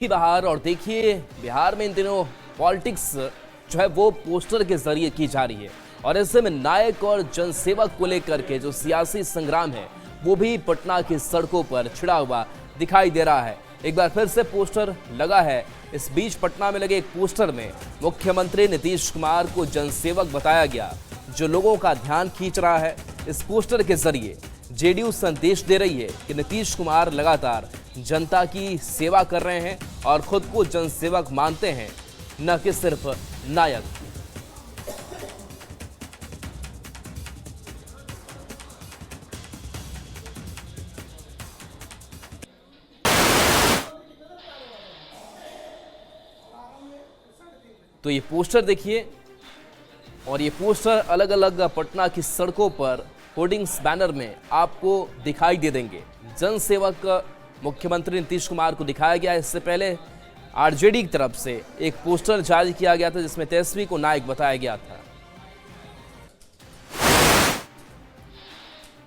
बाहर और देखिए बिहार में इन दिनों पॉलिटिक्स जो है वो पोस्टर के जरिए की जा रही है और ऐसे में नायक और जनसेवक को लेकर के जो सियासी संग्राम है वो भी पटना की सड़कों पर छिड़ा हुआ दिखाई दे रहा है। एक बार फिर से पोस्टर लगा है। इस बीच पटना में लगे एक पोस्टर में मुख्यमंत्री नीतीश कुमार को जनसेवक बताया गया, जो लोगों का ध्यान खींच रहा है। इस पोस्टर के जरिए जेडीयू संदेश दे रही है कि नीतीश कुमार लगातार जनता की सेवा कर रहे हैं और खुद को जनसेवक मानते हैं, न कि सिर्फ नायक। तो ये पोस्टर देखिए, और ये पोस्टर अलग अलग पटना की सड़कों पर होर्डिंग्स बैनर में आपको दिखाई दे देंगे। जनसेवक मुख्यमंत्री नीतीश कुमार को दिखाया गया। इससे पहले आरजेडी की तरफ से एक पोस्टर जारी किया गया था जिसमें तेजस्वी को नायक बताया गया था।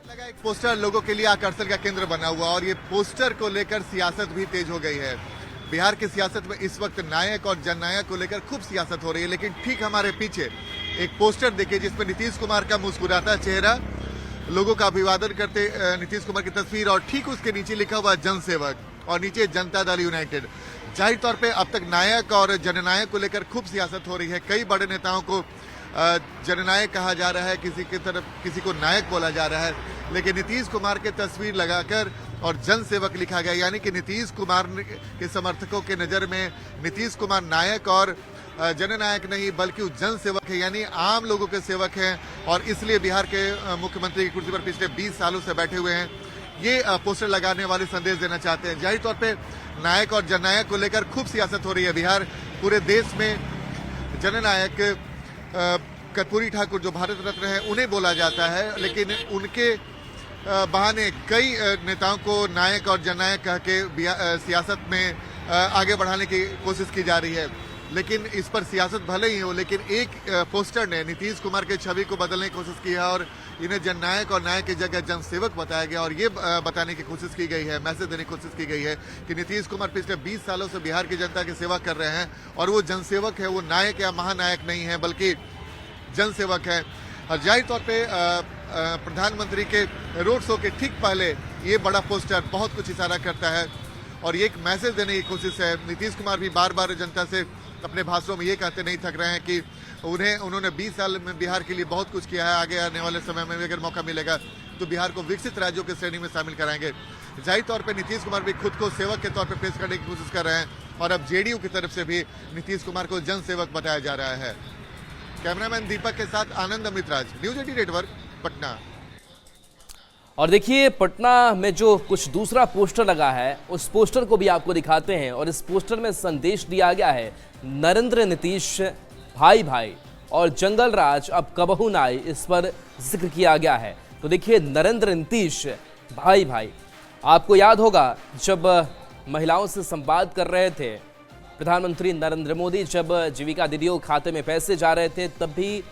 लगा एक पोस्टर लोगों के लिए आकर्षण का केंद्र बना हुआ और ये पोस्टर को लेकर सियासत भी तेज हो गई है। बिहार की सियासत में इस वक्त नायक और जननायक को लेकर खूब सियासत हो रही है, लेकिन ठीक हमारे पीछे एक पोस्टर देखिए जिसमें नीतीश कुमार का मुस्कुराता चेहरा, लोगों का अभिवादन करते नीतीश कुमार की तस्वीर और ठीक उसके नीचे लिखा हुआ जनसेवक और नीचे जनता दल यूनाइटेड। जाहिर तौर पे अब तक नायक और जननायक को लेकर खूब सियासत हो रही है। कई बड़े नेताओं को जननायक कहा जा रहा है, किसी को नायक बोला जा रहा है, लेकिन नीतीश कुमार के तस्वीर लगाकर और जनसेवक लिखा गया, यानी कि नीतीश कुमार के समर्थकों के नजर में नीतीश कुमार नायक और जननायक नहीं बल्कि जनसेवक है, यानी आम लोगों के सेवक हैं और इसलिए बिहार के मुख्यमंत्री की कुर्सी पर पिछले 20 सालों से बैठे हुए हैं। ये पोस्टर लगाने वाले संदेश देना चाहते हैं। जाहिर तौर पे नायक और जननायक को लेकर खूब सियासत हो रही है। बिहार पूरे देश में जननायक कर्पूरी ठाकुर जो भारत रत्न है उन्हें बोला जाता है, लेकिन उनके बहाने कई नेताओं को नायक और जननायक कह के सियासत में आगे बढ़ाने की कोशिश की जा रही है। लेकिन इस पर सियासत भले ही हो, लेकिन एक पोस्टर ने नीतीश कुमार के छवि को बदलने की कोशिश की है और इन्हें जननायक और नायक की जगह जनसेवक बताया गया और ये बताने की कोशिश की गई है, मैसेज देने की कोशिश की गई है कि नीतीश कुमार पिछले 20 सालों से बिहार की जनता की सेवा कर रहे हैं और वो जनसेवक है, वो नायक या महानायक नहीं है बल्कि जनसेवक है। और जाहिर तौर पे प्रधानमंत्री के रोड शो के ठीक पहले ये बड़ा पोस्टर बहुत कुछ इशारा करता है और ये एक मैसेज देने की कोशिश है। नीतीश कुमार भी बार बार जनता से अपने भाषणों में ये कहते नहीं थक रहे हैं कि उन्होंने 20 साल में बिहार के लिए बहुत कुछ किया है, आगे आने वाले समय में अगर मौका मिलेगा तो बिहार को विकसित राज्यों की श्रेणी में शामिल कराएंगे। जाहिर तौर पर नीतीश कुमार भी खुद को सेवक के तौर पर पेश करने की कोशिश कर रहे हैं और अब जेडीयू की तरफ से भी नीतीश कुमार को जनसेवक बताया जा रहा है। कैमरामैन दीपक के साथ आनंद अमृतराज, न्यूज 18 नेटवर्क, पटना। और देखिए पटना में जो कुछ दूसरा पोस्टर लगा है उस पोस्टर को भी आपको दिखाते हैं और इस पोस्टर में संदेश दिया गया है, नरेंद्र नीतीश भाई भाई और जंगल राज अब कबहू ना आए, इस पर जिक्र किया गया है। तो देखिए नरेंद्र नीतीश भाई भाई, आपको याद होगा जब महिलाओं से संवाद कर रहे थे प्रधानमंत्री नरेंद्र मोदी, जब जीविका दीदियों के खाते में पैसे जा रहे थे तब भी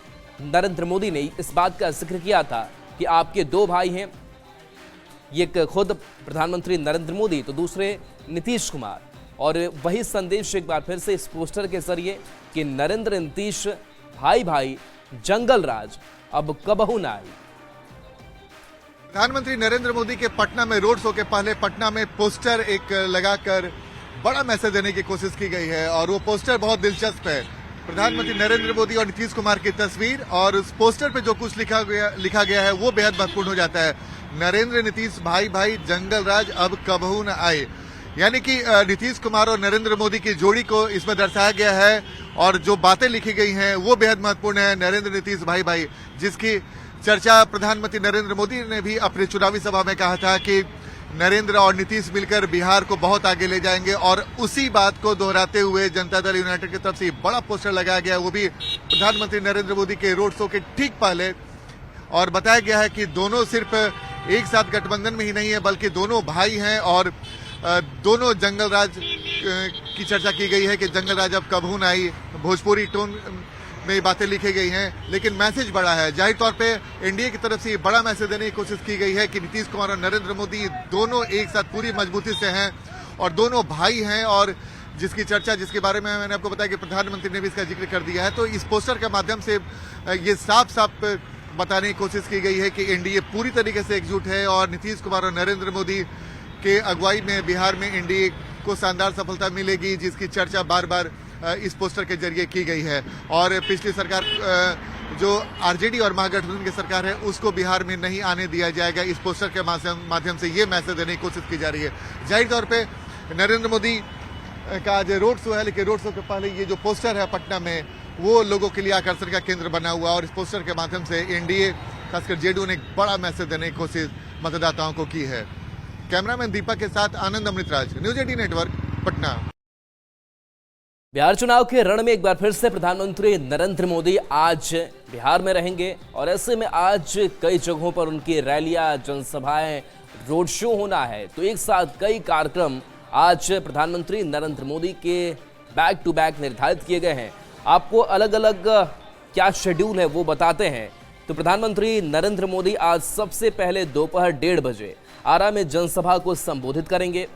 नरेंद्र मोदी ने इस बात का जिक्र किया था कि आपके दो भाई हैं, एक खुद प्रधानमंत्री नरेंद्र मोदी तो दूसरे नीतीश कुमार। और वही संदेश एक बार फिर से इस पोस्टर के जरिए कि नरेंद्र नीतीश भाई भाई, जंगल राज अब कबहू ना आए। प्रधानमंत्री नरेंद्र मोदी के पटना में रोड शो के पहले पटना में पोस्टर एक लगाकर बड़ा मैसेज देने की कोशिश की गई है और वो पोस्टर बहुत दिलचस्प है। प्रधानमंत्री नरेंद्र मोदी और नीतीश कुमार की तस्वीर और उस पोस्टर पे जो कुछ लिखा गया है वो बेहद महत्वपूर्ण हो जाता है। नरेंद्र नीतीश भाई भाई, जंगल राज अब कबहू न आए, यानी कि नीतीश कुमार और नरेंद्र मोदी की जोड़ी को इसमें दर्शाया गया है और जो बातें लिखी गई हैं वो बेहद महत्वपूर्ण है। नरेंद्र नीतीश भाई भाई, जिसकी चर्चा प्रधानमंत्री नरेंद्र मोदी ने भी अपनी चुनावी सभा में कहा था कि नरेंद्र और नीतीश मिलकर बिहार को बहुत आगे ले जाएंगे और उसी बात को दोहराते हुए जनता दल यूनाइटेड की तरफ से बड़ा पोस्टर लगाया गया, वो भी प्रधानमंत्री नरेंद्र मोदी के रोड शो के ठीक पहले, और बताया गया है कि दोनों सिर्फ एक साथ गठबंधन में ही नहीं है बल्कि दोनों भाई हैं और दोनों जंगल राज की चर्चा की गई है कि जंगल राज अब कबहू न आई। भोजपुरी टोन में ये बातें लिखी गई हैं, लेकिन मैसेज बड़ा है। जाहिर तौर पे एनडीए की तरफ से ये बड़ा मैसेज देने की कोशिश की गई है कि नीतीश कुमार और नरेंद्र मोदी दोनों एक साथ पूरी मजबूती से हैं और दोनों भाई हैं और जिसकी चर्चा, जिसके बारे में मैंने आपको बताया कि प्रधानमंत्री ने भी इसका जिक्र कर दिया है। तो इस पोस्टर के माध्यम से ये साफ साफ बताने की कोशिश की गई है कि एनडीए पूरी तरीके से एकजुट है और नीतीश कुमार और नरेंद्र मोदी के अगुवाई में बिहार में एनडीए को शानदार सफलता मिलेगी, जिसकी चर्चा बार बार इस पोस्टर के जरिए की गई है। और पिछली सरकार जो आरजेडी और महागठबंधन की सरकार है उसको बिहार में नहीं आने दिया जाएगा, इस पोस्टर के माध्यम से ये मैसेज देने की कोशिश की जा रही है। जाहिर तौर पे नरेंद्र मोदी का आज रोड शो है, लेकिन रोड शो के पहले ये जो पोस्टर है पटना में, वो लोगों के लिए आकर्षण का केंद्र बना हुआ और इस पोस्टर के माध्यम से एनडीए खासकर जेडीयू ने एक बड़ा मैसेज देने की कोशिश मतदाताओं को की है। कैमरामैन दीपक के साथ आनंद अमृतराज, न्यूज 18 नेटवर्क, पटना। बिहार चुनाव के रण में एक बार फिर से प्रधानमंत्री नरेंद्र मोदी आज बिहार में रहेंगे और ऐसे में आज कई जगहों पर उनकी रैलियां, जनसभाएं, रोड शो होना है। तो एक साथ कई कार्यक्रम आज प्रधानमंत्री नरेंद्र मोदी के बैक टू बैक निर्धारित किए गए हैं। आपको अलग अलग क्या शेड्यूल है वो बताते हैं। तो प्रधानमंत्री नरेंद्र मोदी आज सबसे पहले दोपहर 1:30 बजे आरा में जनसभा को संबोधित करेंगे।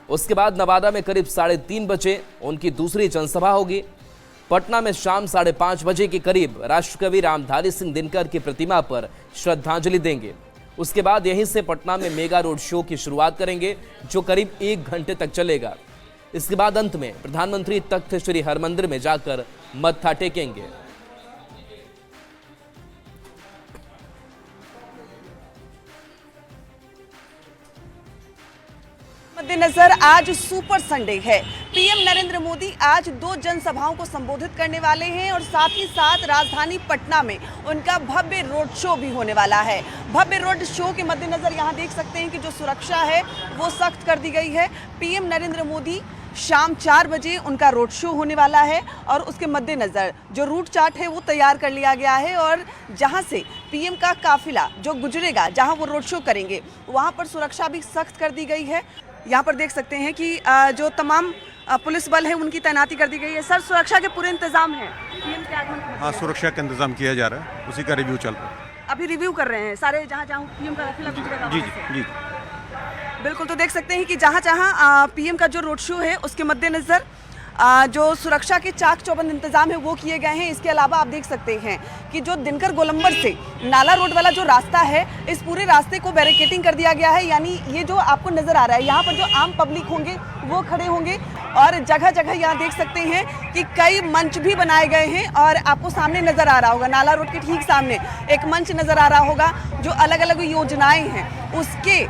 उसके बाद नवादा में करीब 3:30 बजे उनकी दूसरी जनसभा होगी। पटना में शाम 5:30 बजे के करीब राष्ट्रकवि रामधारी सिंह दिनकर की प्रतिमा पर श्रद्धांजलि देंगे। उसके बाद यहीं से पटना में मेगा रोड शो की शुरुआत करेंगे, जो करीब 1 घंटे तक चलेगा। इसके बाद अंत में प्रधानमंत्री तख्त श्री हरमंदिर में जाकर मत्था टेकेंगे। मद्देनजर आज सुपर संडे है। पीएम नरेंद्र मोदी आज 2 जनसभाओं को संबोधित करने वाले हैं और साथ ही साथ राजधानी पटना में उनका भव्य रोड शो भी होने वाला है। भव्य रोड शो के मद्देनजर यहां देख सकते हैं कि जो सुरक्षा है वो सख्त कर दी गई है। पीएम नरेंद्र मोदी शाम 4 बजे उनका रोड शो होने वाला है और उसके मद्देनजर जो रूट चार्ट है वो तैयार कर लिया गया है और जहां से पीएम का काफिला जो गुजरेगा, जहां वो रोड शो करेंगे, वहां पर सुरक्षा भी सख्त कर दी गई है। यहाँ पर देख सकते हैं कि जो तमाम पुलिस बल है उनकी तैनाती कर दी गई है। सर, सुरक्षा के पूरे इंतजाम हैं पीएम के आगमन के? हाँ, सुरक्षा का इंतजाम किया जा रहा है, उसी का रिव्यू चल रहा है। अभी रिव्यू कर रहे हैं सारे जहाँ पीएम का काफिला गुजरेगा। जी जी जी, बिल्कुल। तो देख सकते हैं कि जहाँ पीएम का जो रोड शो है उसके मद्देनजर जो सुरक्षा के चाक चौबंद इंतजाम है वो किए गए हैं। इसके अलावा आप देख सकते हैं कि जो दिनकर गोलंबर से नाला रोड वाला जो रास्ता है, इस पूरे रास्ते को बैरिकेटिंग कर दिया गया है। यानी ये जो आपको नजर आ रहा है, यहाँ पर जो आम पब्लिक होंगे वो खड़े होंगे और जगह जगह यहाँ देख सकते हैं कि कई मंच भी बनाए गए हैं और आपको सामने नजर आ रहा होगा, नाला रोड के ठीक सामने एक मंच नजर आ रहा होगा। जो अलग अलग योजनाएं हैं उसके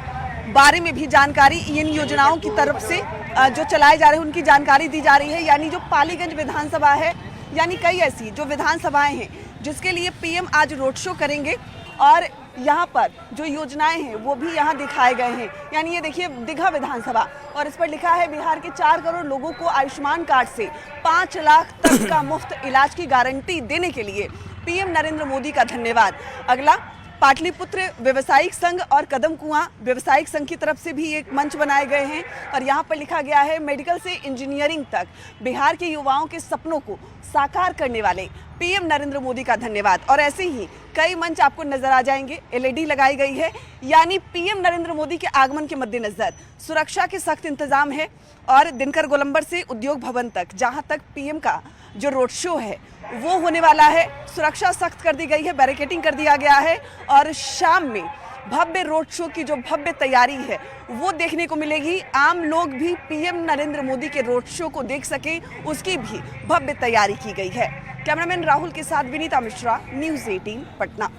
बारे में भी जानकारी इन योजनाओं की तरफ से जो चलाए जा रहे हैं उनकी जानकारी दी जा रही है। यानी जो पालीगंज विधानसभा है, यानी कई ऐसी जो विधानसभाएं हैं जिसके लिए पीएम आज रोड शो करेंगे और यहाँ पर जो योजनाएं हैं वो भी यहाँ दिखाए गए हैं। यानी ये देखिए दीघा विधानसभा और इस पर लिखा है बिहार के 4 करोड़ लोगों को आयुष्मान कार्ड से 5 लाख तक का मुफ्त इलाज की गारंटी देने के लिए पीएम नरेंद्र मोदी का धन्यवाद। अगला पाटलिपुत्र व्यवसायिक संघ और कदम कुआं व्यवसायिक संघ की तरफ से भी एक मंच बनाए गए हैं और यहाँ पर लिखा गया है मेडिकल से इंजीनियरिंग तक बिहार के युवाओं के सपनों को साकार करने वाले पीएम नरेंद्र मोदी का धन्यवाद। और ऐसे ही कई मंच आपको नजर आ जाएंगे, एलईडी लगाई गई है। यानी पीएम नरेंद्र मोदी के आगमन के मद्देनजर सुरक्षा के सख्त इंतजाम है और दिनकर गोलंबर से उद्योग भवन तक जहां तक पीएम का जो रोड शो है वो होने वाला है, सुरक्षा सख्त कर दी गई है, बैरिकेटिंग कर दिया गया है और शाम में भव्य रोड शो की जो भव्य तैयारी है वो देखने को मिलेगी। आम लोग भी पीएम नरेंद्र मोदी के रोड शो को देख सके, उसकी भी भव्य तैयारी की गई है। कैमरामैन राहुल के साथ विनीता मिश्रा, न्यूज़ 18 पटना।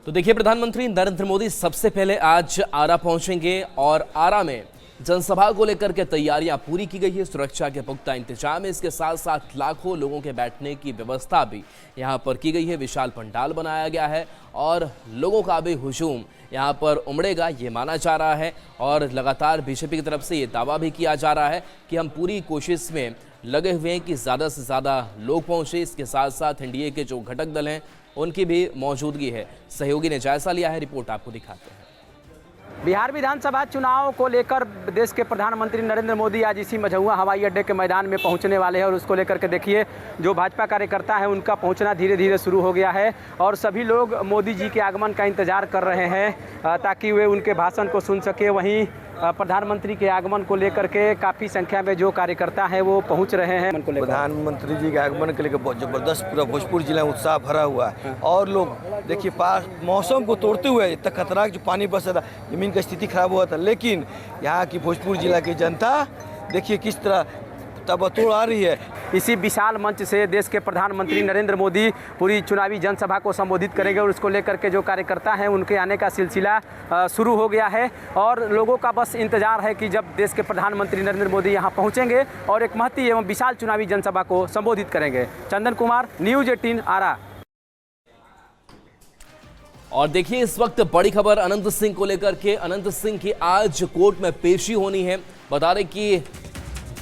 तो देखिए, प्रधानमंत्री नरेंद्र मोदी सबसे पहले आज आरा पहुंचेंगे और आरा में जनसभा को लेकर के तैयारियां पूरी की गई है। सुरक्षा के पुख्ता इंतजाम है। इसके साथ साथ लाखों लोगों के बैठने की व्यवस्था भी यहां पर की गई है। विशाल पंडाल बनाया गया है और लोगों का भी हुजूम यहां पर उमड़ेगा, ये माना जा रहा है। और लगातार बीजेपी की तरफ से ये दावा भी किया जा रहा है कि हम पूरी कोशिश में लगे हुए हैं कि ज़्यादा से ज़्यादा लोग पहुँचे। इसके साथ साथ एनडीए के जो घटक दल हैं उनकी भी मौजूदगी है। सहयोगी ने जायजा लिया है, रिपोर्ट आपको दिखाते हैं। बिहार विधानसभा चुनाव को लेकर देश के प्रधानमंत्री नरेंद्र मोदी आज इसी मझौआ हवाई अड्डे के मैदान में पहुंचने वाले हैं और उसको लेकर के देखिए जो भाजपा कार्यकर्ता है उनका पहुंचना धीरे धीरे शुरू हो गया है और सभी लोग मोदी जी के आगमन का इंतजार कर रहे हैं ताकि वे उनके भाषण को सुन सके। वहीं प्रधानमंत्री के आगमन को लेकर के काफ़ी संख्या में जो कार्यकर्ता हैं वो पहुंच रहे हैं। प्रधानमंत्री जी के आगमन के लिए बहुत जबरदस्त पूरा भोजपुर जिला में उत्साह भरा हुआ है और लोग देखिए पास मौसम को तोड़ते हुए इतना खतरनाक जो पानी बरसा था, जमीन की स्थिति खराब हुआ था, लेकिन यहाँ की भोजपुर जिला की जनता देखिए किस तरह तबतोड़ आ रही है। इसी विशाल मंच से देश के प्रधानमंत्री नरेंद्र मोदी पूरी चुनावी जनसभा को संबोधित करेंगे और उसको लेकर के जो कार्यकर्ता हैं उनके आने का सिलसिला शुरू हो गया है और लोगों का बस इंतजार है कि जब देश के प्रधानमंत्री नरेंद्र मोदी यहाँ पहुँचेंगे और एक महती एवं विशाल चुनावी जनसभा को संबोधित करेंगे। चंदन कुमार, न्यूज़ 18 आरा। और देखिए इस वक्त बड़ी खबर अनंत सिंह को लेकर के। अनंत सिंह की आज कोर्ट में पेशी होनी है। बता दें कि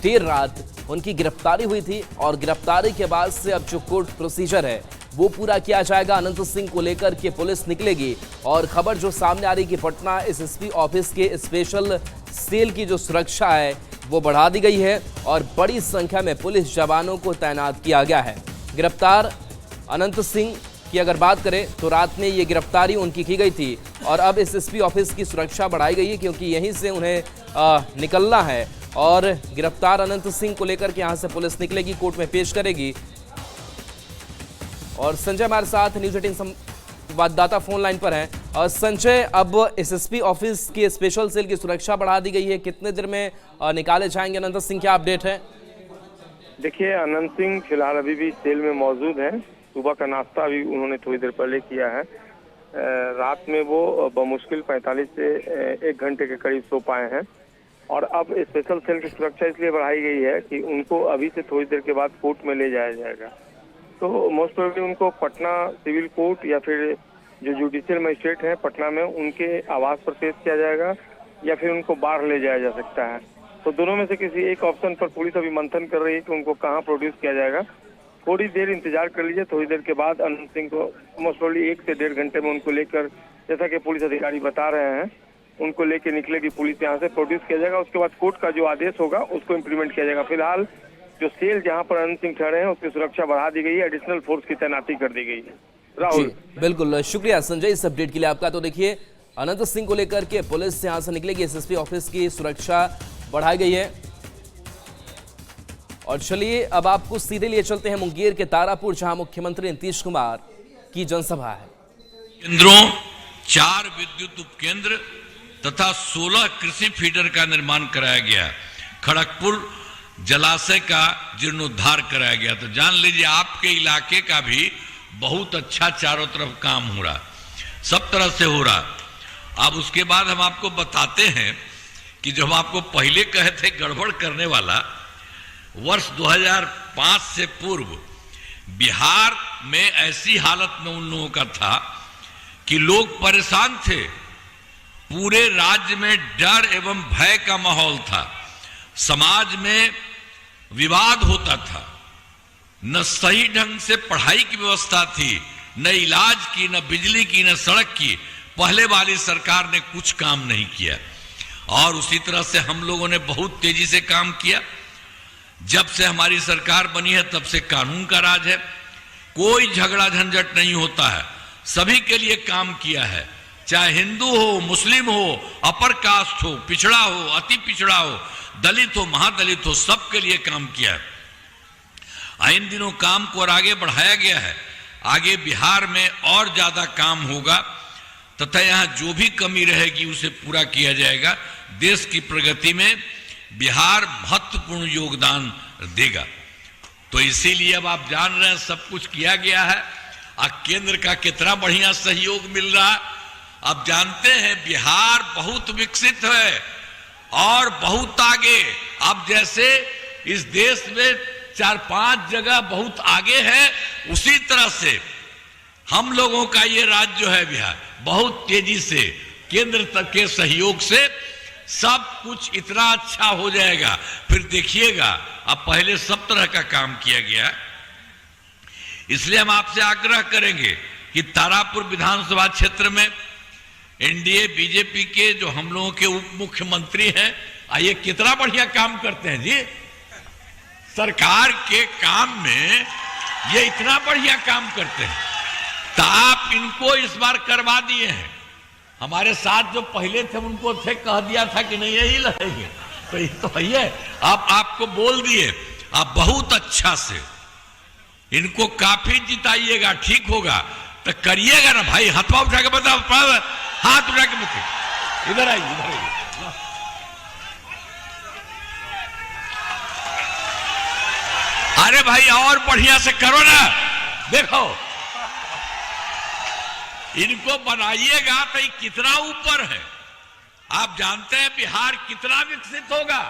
देर रात उनकी गिरफ्तारी हुई थी और गिरफ्तारी के बाद से अब जो कोर्ट प्रोसीजर है वो पूरा किया जाएगा। अनंत सिंह को लेकर के पुलिस निकलेगी और खबर जो सामने आ रही कि पटना एसएसपी ऑफिस के स्पेशल सेल की जो सुरक्षा है वो बढ़ा दी गई है और बड़ी संख्या में पुलिस जवानों को तैनात किया गया है। गिरफ्तार अनंत सिंह की अगर बात करें तो रात में ये गिरफ्तारी उनकी की गई थी और अब एसएसपी ऑफिस की सुरक्षा बढ़ाई गई है क्योंकि यहीं से उन्हें निकलना है और गिरफ्तार अनंत सिंह को लेकर के यहां से पुलिस निकलेगी, कोर्ट में पेश करेगी। और संजय हमारे साथ न्यूज़ 18 संवाददाता फोन लाइन पर हैं। और संजय, अब एसएसपी ऑफिस की स्पेशल सेल की सुरक्षा बढ़ा दी गई है, कितने देर में निकाले जाएंगे अनंत सिंह, क्या अपडेट है? देखिए, अनंत सिंह फिलहाल अभी भी सेल में मौजूद हैं। सुबह का नाश्ता भी उन्होंने थोड़ी देर पहले किया है। रात में वो बमुश्किल 45 से 1 घंटे के करीब सो पाए हैं और अब स्पेशल सेल की सुरक्षा इसलिए बढ़ाई गई है कि उनको अभी से थोड़ी देर के बाद कोर्ट में ले जाया जाएगा। तो मोस्ट प्रोबेबली उनको पटना सिविल कोर्ट या फिर जो जुडिशियल मजिस्ट्रेट हैं पटना में उनके आवास पर पेश किया जाएगा या फिर उनको बाहर ले जाया जा सकता है। तो दोनों में से किसी एक ऑप्शन पर पुलिस अभी मंथन कर रही है कि उनको कहाँ प्रोड्यूस किया जाएगा। थोड़ी देर इंतजार कर लीजिए, थोड़ी देर के बाद अनंत सिंह को मोस्ट प्रोबेबली 1 से 1.5 घंटे में उनको लेकर, जैसा कि पुलिस अधिकारी बता रहे हैं, उनको लेके निकलेगी पुलिस, यहाँ से प्रोड्यूस किया जाएगा। उसके बाद कोर्ट का जो आदेश होगा उसको इम्प्लीमेंट किया जाएगा। फिलहाल जो सेल जहाँ पर अनंत सिंह ठहरे हैं उसकी सुरक्षा बढ़ा दी गई है, एडिशनल फोर्स की तैनाती कर दी गई है। राहुल, बिल्कुल शुक्रिया संजय इस अपडेट के लिए आपका। तो देखिए अनंत सिंह को लेकर के पुलिस यहाँ से निकलेगी, एसएसपी ऑफिस की सुरक्षा बढ़ाई गई है। और चलिए अब आपको सीधे लिए चलते हैं मुंगेर के तारापुर, जहां मुख्यमंत्री नीतीश कुमार की जनसभा है। केंद्रों, 4 विद्युत उपकेंद्र तथा 16 कृषि फीडर का निर्माण कराया गया। खड़गपुर जलाशय का जीर्णोद्धार कराया गया। तो जान लीजिए आपके इलाके का भी बहुत अच्छा चारों तरफ काम हो रहा, सब तरह से हो रहा। अब उसके बाद हम आपको बताते हैं कि जो हम आपको पहले कहे थे गड़बड़ करने वाला, वर्ष 2005 से पूर्व बिहार में ऐसी हालत में उन लोगों का था कि लोग परेशान थे। पूरे राज्य में डर एवं भय का माहौल था। समाज में विवाद होता था, न सही ढंग से पढ़ाई की व्यवस्था थी, न इलाज की, न बिजली की, न सड़क की। पहले वाली सरकार ने कुछ काम नहीं किया और उसी तरह से हम लोगों ने बहुत तेजी से काम किया। जब से हमारी सरकार बनी है तब से कानून का राज है, कोई झगड़ा झंझट नहीं होता है, सभी के लिए काम किया है। चाहे हिंदू हो, मुस्लिम हो, अपर कास्ट हो, पिछड़ा हो, अति पिछड़ा हो, दलित हो, महादलित हो, सबके लिए काम किया है। इन दिनों काम को और आगे बढ़ाया गया है। आगे बिहार में और ज्यादा काम होगा तथा यहाँ जो भी कमी रहेगी उसे पूरा किया जाएगा। देश की प्रगति में बिहार महत्वपूर्ण योगदान देगा। तो इसीलिए अब आप जान रहे हैं सब कुछ किया गया है। केंद्र का कितना बढ़िया सहयोग मिल रहा है। अब जानते हैं बिहार बहुत विकसित है और बहुत आगे। अब जैसे इस देश में 4-5 जगह बहुत आगे है, उसी तरह से हम लोगों का ये राज्य जो है बिहार बहुत तेजी से केंद्र तक के सहयोग से सब कुछ इतना अच्छा हो जाएगा। फिर देखिएगा, अब पहले सब तरह का काम किया गया। इसलिए हम आपसे आग्रह करेंगे कि तारापुर विधानसभा क्षेत्र में एनडीए बीजेपी के जो हम लोगों के उप मुख्यमंत्री हैं, ये कितना बढ़िया काम करते हैं जी। सरकार के काम में ये इतना बढ़िया काम करते हैं, तो आप इनको इस बार करवा दिए हैं। हमारे साथ जो पहले थे उनको थे कह दिया था कि नहीं यही लड़ेंगे, तो ये तो है। आप आपको बोल दिए, आप बहुत अच्छा से इनको काफी जिताइएगा, ठीक होगा तो करिएगा ना भाई। हाथवा उठा के बताओ, हाथ उठा के बताओ, इधर आइए, इधर आइए। अरे भाई और बढ़िया से करो ना, देखो इनको बनाइएगा तो ये कितना ऊपर है। आप जानते हैं बिहार कितना विकसित होगा,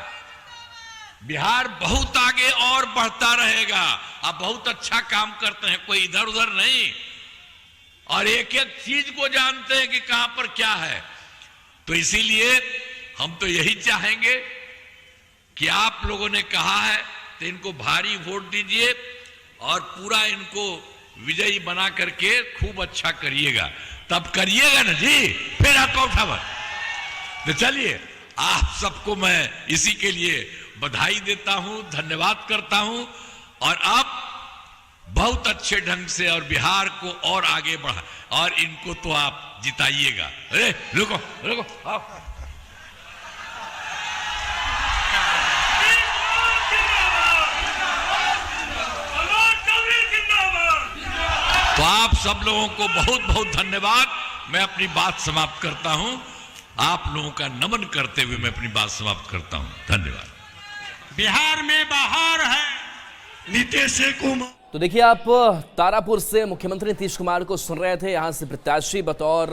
बिहार बहुत आगे और बढ़ता रहेगा। आप बहुत अच्छा काम करते हैं, कोई इधर उधर नहीं, और एक एक चीज को जानते हैं कि कहां पर क्या है। तो इसीलिए हम तो यही चाहेंगे कि आप लोगों ने कहा है तो इनको भारी वोट दीजिए और पूरा इनको विजयी बना करके खूब अच्छा करिएगा, तब करिएगा ना जी, फिर आपको उठावा। तो चलिए, आप सबको मैं इसी के लिए बधाई देता हूं, धन्यवाद करता हूं, और अब बहुत अच्छे ढंग से और बिहार को और आगे बढ़ा, और इनको तो आप जिताइएगा। अरे रुको रुको, आओ। तो आप सब लोगों को बहुत बहुत धन्यवाद। मैं अपनी बात समाप्त करता हूं, आप लोगों का नमन करते हुए मैं अपनी बात समाप्त करता हूं। धन्यवाद। बिहार में बाहर है नीतीश कुमार। तो देखिए, आप तारापुर से मुख्यमंत्री नीतीश कुमार को सुन रहे थे। यहाँ से प्रत्याशी बतौर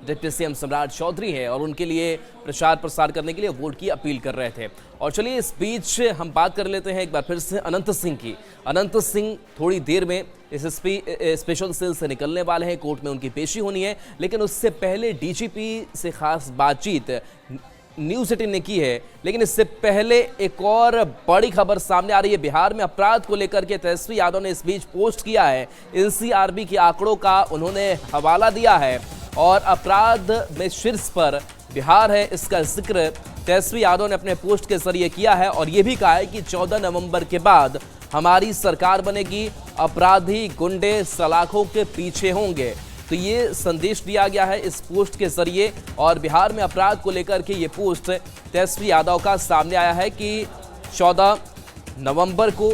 डिप्टी सीएम सम्राट चौधरी है और उनके लिए प्रचार प्रसार करने के लिए वोट की अपील कर रहे थे। और चलिए, इस बीच हम बात कर लेते हैं एक बार फिर से अनंत सिंह की। अनंत सिंह थोड़ी देर में इस स्पेशल सेल से निकलने वाले हैं, कोर्ट में उनकी पेशी होनी है, लेकिन उससे पहले डीजीपी से खास बातचीत न्यूज़ 18 ने की है। लेकिन इससे पहले एक और बड़ी खबर सामने आ रही है। बिहार में अपराध को लेकर के तेजस्वी यादव ने इस बीच पोस्ट किया है। एनसीआरबी के आंकड़ों का उन्होंने हवाला दिया है और अपराध में शीर्ष पर बिहार है, इसका जिक्र तेजस्वी यादव ने अपने पोस्ट के जरिए किया है और ये भी कहा है कि 14 नवंबर के बाद हमारी सरकार बनेगी, अपराधी गुंडे सलाखों के पीछे होंगे। तो ये संदेश दिया गया है इस पोस्ट के जरिए, और बिहार में अपराध को लेकर के ये पोस्ट तेजस्वी यादव का सामने आया है कि 14 नवंबर को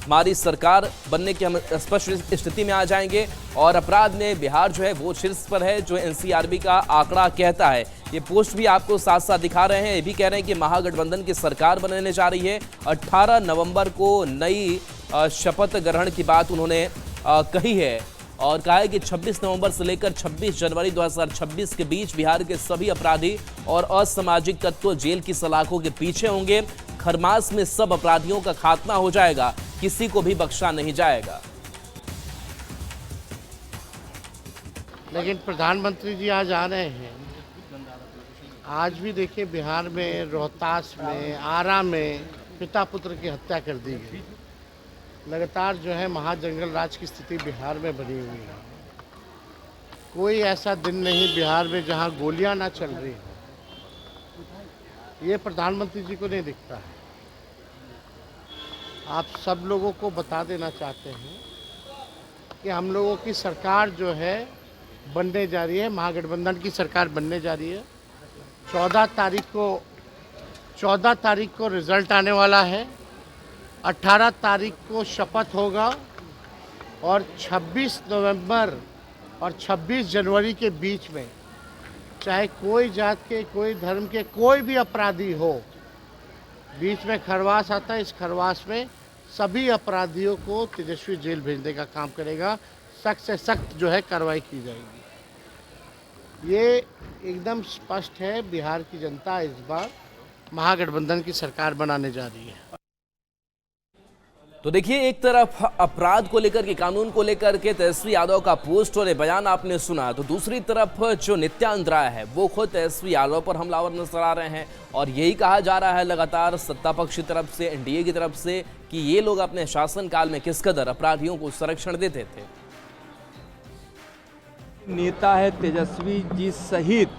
हमारी सरकार बनने की हम स्पष्ट स्थिति में आ जाएंगे और अपराध में बिहार जो है वो शीर्ष पर है, जो एनसीआरबी का आंकड़ा कहता है। ये पोस्ट भी आपको साथ साथ दिखा रहे हैं। ये भी कह रहे हैं कि महागठबंधन की सरकार बनने जा रही है। 18 नवंबर को नई शपथ ग्रहण की बात उन्होंने कही है और कहा है कि 26 नवंबर से लेकर 26 जनवरी 2026 के बीच बिहार के सभी अपराधी और असामाजिक तत्व जेल की सलाखों के पीछे होंगे। खरमास में सब अपराधियों का खात्मा हो जाएगा, किसी को भी बख्शा नहीं जाएगा। लेकिन प्रधानमंत्री जी आज आ रहे हैं। आज भी देखिए, बिहार में रोहतास में, आरा में पिता पुत्र की हत्या कर दी गई। लगातार जो है महाजंगल राज की स्थिति बिहार में बनी हुई है। कोई ऐसा दिन नहीं बिहार में जहां गोलियां ना चल रही हो। ये प्रधानमंत्री जी को नहीं दिखता है। आप सब लोगों को बता देना चाहते हैं कि हम लोगों की सरकार जो है बनने जा रही है, महागठबंधन की सरकार बनने जा रही है। 14 तारीख को रिजल्ट आने वाला है। 18 तारीख को शपथ होगा और 26 नवंबर और 26 जनवरी के बीच में चाहे कोई जात के, कोई धर्म के, कोई भी अपराधी हो, बीच में खरवास आता है। इस खरवास में सभी अपराधियों को तेजस्वी जेल भेजने का काम करेगा। सख्त से सख्त जो है कार्रवाई की जाएगी। ये एकदम स्पष्ट है, बिहार की जनता इस बार महागठबंधन की सरकार बनाने जा रही है। तो देखिए, एक तरफ अपराध को लेकर के, कानून को लेकर के तेजस्वी यादव का पोस्ट और बयान आपने सुना, तो दूसरी तरफ जो नित्यानंद राय है वो खुद तेजस्वी यादव पर हमलावर नजर आ रहे हैं और यही कहा जा रहा है लगातार सत्ता पक्ष की तरफ से, एनडीए की तरफ से, कि ये लोग अपने शासनकाल में किस कदर अपराधियों को संरक्षण देते थे। नेता है तेजस्वी जी सहित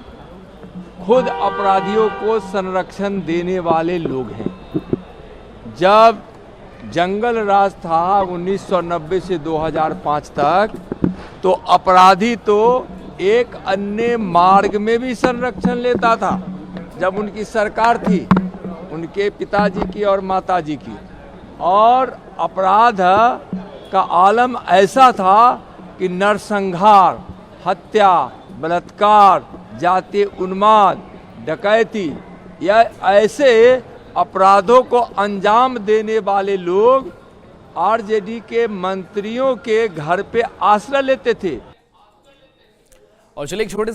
खुद अपराधियों को संरक्षण देने वाले लोग हैं। जब जंगल राज था 1990 से 2005 तक, तो अपराधी तो एक अन्य मार्ग में भी संरक्षण लेता था। जब उनकी सरकार थी, उनके पिताजी की और माताजी की, और अपराध का आलम ऐसा था कि नरसंहार, हत्या, बलात्कार, जातीय उन्माद, डकैती या ऐसे अपराधों को अंजाम देने वाले लोग आरजेडी के मंत्रियों के घर पे आश्रय लेते थे। और चलिए एक छोटे